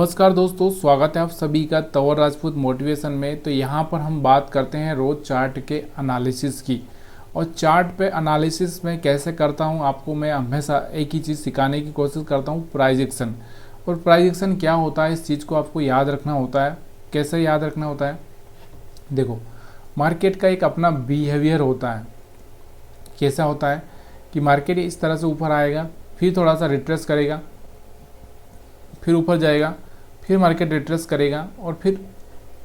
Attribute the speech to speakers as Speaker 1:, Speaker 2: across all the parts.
Speaker 1: नमस्कार दोस्तों, स्वागत है आप सभी का तंवर राजपूत मोटिवेशन में। तो यहाँ पर हम बात करते हैं रोज चार्ट के एनालिसिस की। और चार्ट पे एनालिसिस में कैसे करता हूँ, आपको मैं हमेशा एक ही चीज़ सिखाने की कोशिश करता हूँ, प्राइजेक्शन। और प्राइजेक्शन क्या होता है, इस चीज़ को आपको याद रखना होता है। कैसे याद रखना होता है, देखो मार्केट का एक अपना बिहेवियर होता है। कैसा होता है कि मार्केट इस तरह से ऊपर आएगा, फिर थोड़ा सा रिट्रेस करेगा, फिर ऊपर जाएगा, फिर मार्केट रिट्रेस करेगा और फिर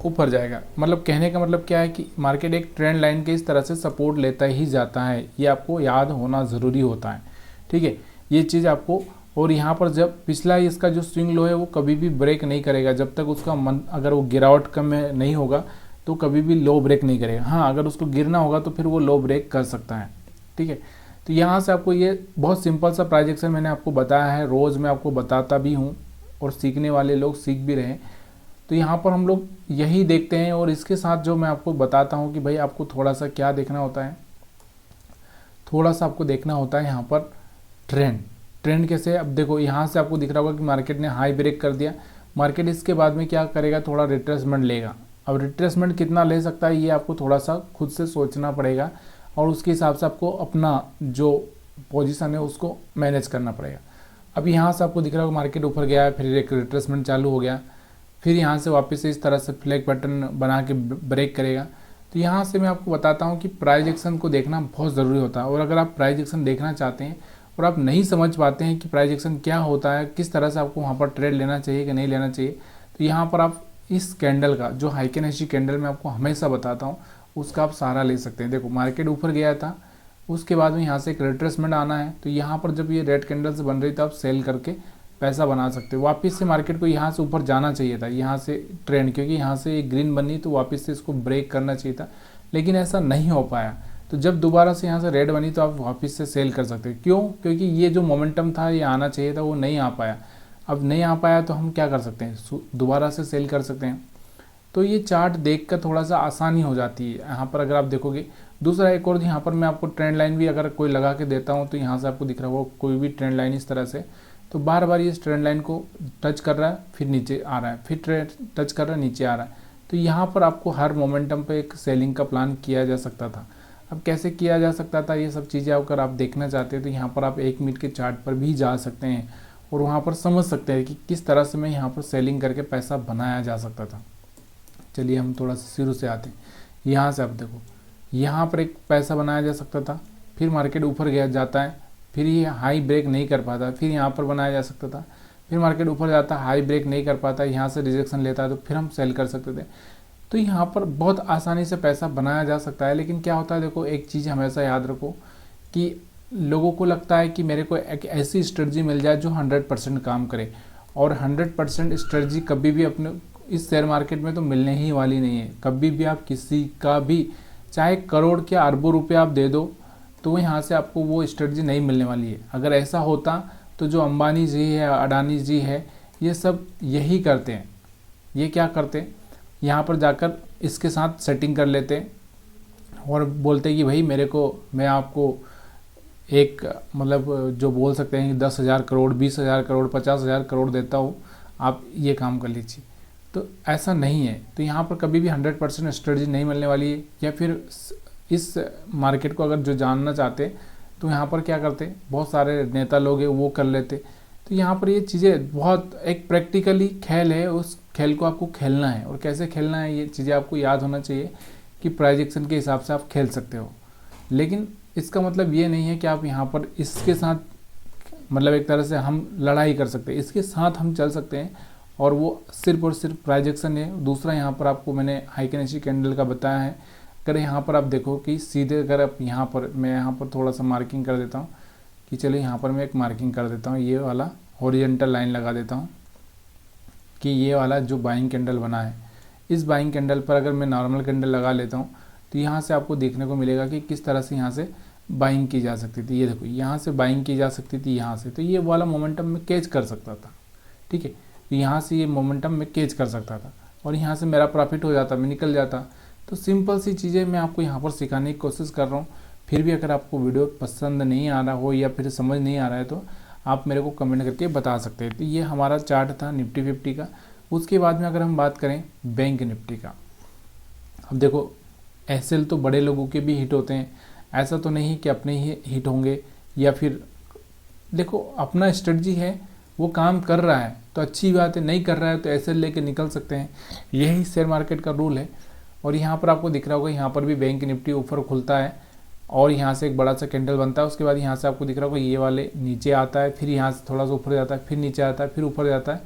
Speaker 1: ऊपर जाएगा। मतलब कहने का मतलब क्या है कि मार्केट एक ट्रेंड लाइन के इस तरह से सपोर्ट लेता ही जाता है। ये आपको याद होना ज़रूरी होता है, ठीक है, ये चीज़ आपको। और यहाँ पर जब पिछला इसका जो स्विंग लो है वो कभी भी ब्रेक नहीं करेगा जब तक उसका मन, अगर वो गिरावट कम में नहीं होगा तो कभी भी लो ब्रेक नहीं करेगा। हाँ, अगर उसको गिरना होगा तो फिर वो लो ब्रेक कर सकता है, ठीक है। तो यहाँ से आपको ये बहुत सिंपल सा प्राइजेक्शन मैंने आपको बताया है, रोज़ मैं आपको बताता भी हूँ और सीखने वाले लोग सीख भी रहे हैं। तो यहाँ पर हम लोग यही देखते हैं। और इसके साथ जो मैं आपको बताता हूँ कि भाई आपको थोड़ा सा क्या देखना होता है, थोड़ा सा आपको देखना होता है यहाँ पर ट्रेंड कैसे। अब देखो यहाँ से आपको दिख रहा होगा कि मार्केट ने हाई ब्रेक कर दिया। मार्केट इसके बाद में क्या करेगा, थोड़ा रिट्रेसमेंट लेगा। अब रिट्रेसमेंट कितना ले सकता है ये आपको थोड़ा सा खुद से सोचना पड़ेगा और उसके हिसाब से आपको अपना जो पोजीशन है उसको मैनेज करना पड़ेगा। अब यहाँ से आपको दिख रहा होगा मार्केट ऊपर गया है, फिर एक रिट्रेसमेंट चालू हो गया, फिर यहाँ से वापस से इस तरह से फ्लैग पैटर्न बना के ब्रेक करेगा। तो यहाँ से मैं आपको बताता हूँ कि प्राइस एक्शन को देखना बहुत ज़रूरी होता है। और अगर आप प्राइस एक्शन देखना चाहते हैं और आप नहीं समझ पाते हैं कि प्राइस एक्शन क्या होता है, किस तरह से आपको वहाँ पर ट्रेड लेना चाहिए कि नहीं लेना चाहिए, तो यहाँ पर आप इस कैंडल का जो हाइकेनेशी कैंडल मैं आपको हमेशा बताता हूँ उसका आप सहारा ले सकते हैं। देखो मार्केट ऊपर गया था, उसके बाद में यहाँ से एक रिट्रेसमेंट आना है। तो यहाँ पर जब ये रेड कैंडल से बन रही तो आप सेल करके पैसा बना सकते हो। वापस से मार्केट को यहाँ से ऊपर जाना चाहिए था, यहाँ से ट्रेंड, क्योंकि यहाँ से एक ग्रीन बनी तो वापस से इसको ब्रेक करना चाहिए था, लेकिन ऐसा नहीं हो पाया। तो जब दोबारा से यहाँ से रेड बनी तो आप वापस से सेल कर सकते हो। क्यों? क्योंकि ये जो मोमेंटम था ये आना चाहिए था, वो नहीं आ पाया। अब नहीं आ पाया तो हम क्या कर सकते हैं, दोबारा से सेल कर सकते हैं। तो ये चार्ट देख कर थोड़ा सा आसानी हो जाती है यहाँ पर अगर आप देखोगे। दूसरा एक और, यहाँ पर मैं आपको ट्रेंड लाइन भी अगर कोई लगा के देता हूँ तो यहाँ से आपको दिख रहा होगा कोई भी ट्रेंड लाइन इस तरह से, तो बार बार ये ट्रेंड लाइन को टच कर रहा है, फिर नीचे आ रहा है, फिर टच कर रहा है, नीचे आ रहा है। तो यहाँ पर आपको हर मोमेंटम पे एक सेलिंग का प्लान किया जा सकता था। अब कैसे किया जा सकता था, ये सब चीज़ें अगर आप देखना चाहते हैं तो यहाँ पर आप 1 मिनट के चार्ट पर भी जा सकते हैं और वहाँ पर समझ सकते हैं कि किस तरह से मैं यहाँ पर सेलिंग करके पैसा बनाया जा सकता था। चलिए हम थोड़ा सा शुरू से आते हैं। यहाँ से आप देखो, यहाँ पर एक पैसा बनाया जा सकता था, फिर मार्केट ऊपर गया जाता है, फिर ये हाई ब्रेक नहीं कर पाता, फिर यहाँ पर बनाया जा सकता था, फिर मार्केट ऊपर जाता, हाई ब्रेक नहीं कर पाता, यहाँ से रिजेक्शन लेता है तो फिर हम सेल कर सकते थे। तो यहाँ पर बहुत आसानी से पैसा बनाया जा सकता है। लेकिन क्या होता है, देखो एक चीज़ हमेशा याद रखो कि लोगों को लगता है कि मेरे को एक ऐसी स्ट्रेटजी मिल जाए जो 100% काम करे, और 100% स्ट्रेटजी कभी भी अपने इस शेयर मार्केट में तो मिलने ही वाली नहीं है। कभी भी आप किसी का भी चाहे करोड़ के अरबों रुपये आप दे दो तो यहाँ से आपको वो स्ट्रेटजी नहीं मिलने वाली है। अगर ऐसा होता तो जो अंबानी जी है, अडानी जी है, ये सब यही करते हैं। ये क्या करते हैं, यहाँ पर जाकर इसके साथ सेटिंग कर लेते हैं और बोलते हैं कि भाई मेरे को, मैं आपको एक मतलब जो बोल सकते हैं कि 10,000 करोड़, 20,000 करोड़, 50,000 करोड़ देता हूँ, आप ये काम कर लीजिए। तो ऐसा नहीं है। तो यहाँ पर कभी भी 100% स्ट्रेटजी नहीं मिलने वाली है। या फिर इस मार्केट को अगर जो जानना चाहते तो यहाँ पर क्या करते, बहुत सारे नेता लोग हैं वो कर लेते। तो यहाँ पर ये चीज़ें बहुत एक प्रैक्टिकली खेल है, उस खेल को आपको खेलना है। और कैसे खेलना है ये चीज़ें आपको याद होना चाहिए कि प्राइजेक्शन के हिसाब से आप खेल सकते हो। लेकिन इसका मतलब ये नहीं है कि आप यहाँ पर इसके साथ, मतलब एक तरह से हम लड़ाई कर सकते हैं, इसके साथ हम चल सकते हैं और वो सिर्फ और सिर्फ प्राइजेक्शन है। दूसरा यहाँ पर आपको मैंने हाइकेनेशी कैंडल का बताया है। अगर यहाँ पर आप देखो कि सीधे, अगर आप यहाँ पर, मैं यहाँ पर थोड़ा सा मार्किंग कर देता हूँ कि चलिए यहाँ पर मैं एक मार्किंग कर देता हूँ, ये वाला हॉरिजॉन्टल लाइन लगा देता हूँ कि ये वाला जो बाइंग कैंडल बना है, इस बाइंग कैंडल पर अगर मैं नॉर्मल कैंडल लगा लेता हूँ तो यहाँ से आपको देखने को मिलेगा कि किस तरह से यहाँ से बाइंग की जा सकती थी। ये देखो यहाँ से बाइंग की जा सकती थी, यहाँ से, तो ये वाला मोमेंटम में कैच कर सकता था, ठीक है। तो यहाँ से ये मोमेंटम में कैच कर सकता था और यहाँ से मेरा प्रॉफिट हो जाता, मैं निकल जाता। तो सिंपल सी चीज़ें मैं आपको यहाँ पर सिखाने की कोशिश कर रहा हूँ। फिर भी अगर आपको वीडियो पसंद नहीं आ रहा हो या फिर समझ नहीं आ रहा है तो आप मेरे को कमेंट करके बता सकते हैं। तो ये हमारा चार्ट था निफ्टी 50 का। उसके बाद में अगर हम बात करें बैंक निफ्टी का, अब देखो एसएल तो बड़े लोगों के भी हिट होते हैं, ऐसा तो नहीं कि अपने ही हिट होंगे, या फिर देखो अपना स्ट्रेटजी है वो काम कर रहा है तो अच्छी बात है, नहीं कर रहा है तो एसएल लेके निकल सकते हैं, यही शेयर मार्केट का रूल है। और यहाँ पर आपको दिख रहा होगा, यहाँ पर भी बैंक निफ्टी ऊपर खुलता है और यहाँ से एक बड़ा सा कैंडल बनता है, उसके बाद यहाँ से आपको दिख रहा होगा ये वाले नीचे आता है, फिर यहाँ से थोड़ा सा ऊपर जाता है, फिर नीचे आता है, फिर ऊपर जाता है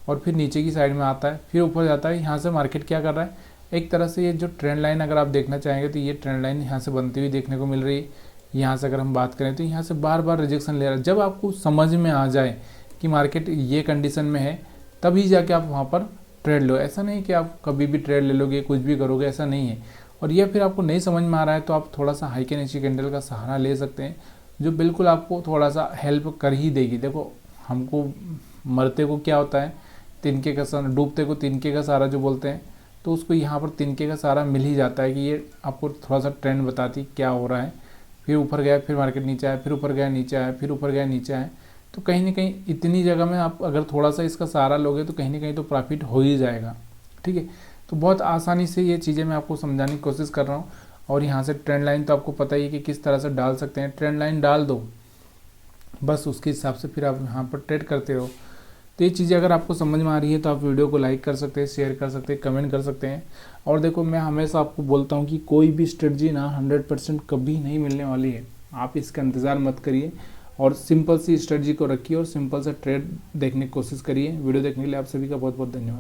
Speaker 1: और फिर नीचे की साइड में आता है, फिर ऊपर जाता है। यहाँ से मार्केट क्या कर रहा है, एक तरह से ये जो ट्रेंड लाइन अगर आप देखना चाहेंगे तो ये ट्रेंड लाइन यहाँ से बनती हुई देखने को मिल रही है। यहाँ से अगर हम बात करें तो यहाँ से बार बार रिजेक्शन ले रहा है। जब आपको समझ में आ जाए कि मार्केट ये कंडीशन में है तभी जाके आप वहाँ पर ट्रेड लो, ऐसा नहीं कि आप कभी भी ट्रेड ले लोगे कुछ भी करोगे, ऐसा नहीं है। और ये फिर आपको नहीं समझ में आ रहा है तो आप थोड़ा सा हाई कैंडल कैंडल का सहारा ले सकते हैं, जो बिल्कुल आपको थोड़ा सा हेल्प कर ही देगी। देखो हमको मरते को क्या होता है, तिनके का सहारा, डूबते को तिनके का सहारा जो बोलते हैं, तो उसको यहाँ पर तिनके का सहारा मिल ही जाता है कि ये आपको थोड़ा सा ट्रेंड बताती क्या हो रहा है। फिर ऊपर गया, फिर मार्केट नीचे आया, फिर ऊपर गया नीचे आया, फिर ऊपर गया नीचे आया, तो कहीं ना कहीं इतनी जगह में आप अगर थोड़ा सा इसका सहारा लोगे तो कहीं ना कहीं तो प्रॉफिट हो ही जाएगा। ठीक है, तो बहुत आसानी से ये चीज़ें मैं आपको समझाने की कोशिश कर रहा हूँ। और यहाँ से ट्रेंड लाइन तो आपको पता ही है कि किस तरह से डाल सकते हैं, ट्रेंड लाइन डाल दो बस, उसके हिसाब से फिर आप यहाँ पर ट्रेड करते रहो। तो ये चीज़ें अगर आपको समझ में आ रही है तो आप वीडियो को लाइक कर सकते हैं, शेयर कर सकते हैं, कमेंट कर सकते हैं। और देखो मैं हमेशा आपको बोलता हूँ कि कोई भी स्ट्रेटजी ना 100% कभी नहीं मिलने वाली है, आप इसका इंतज़ार मत करिए और सिंपल सी स्ट्रेटजी को रखिए और सिंपल सा ट्रेड देखने की कोशिश करिए। वीडियो देखने के लिए आप सभी का बहुत बहुत धन्यवाद।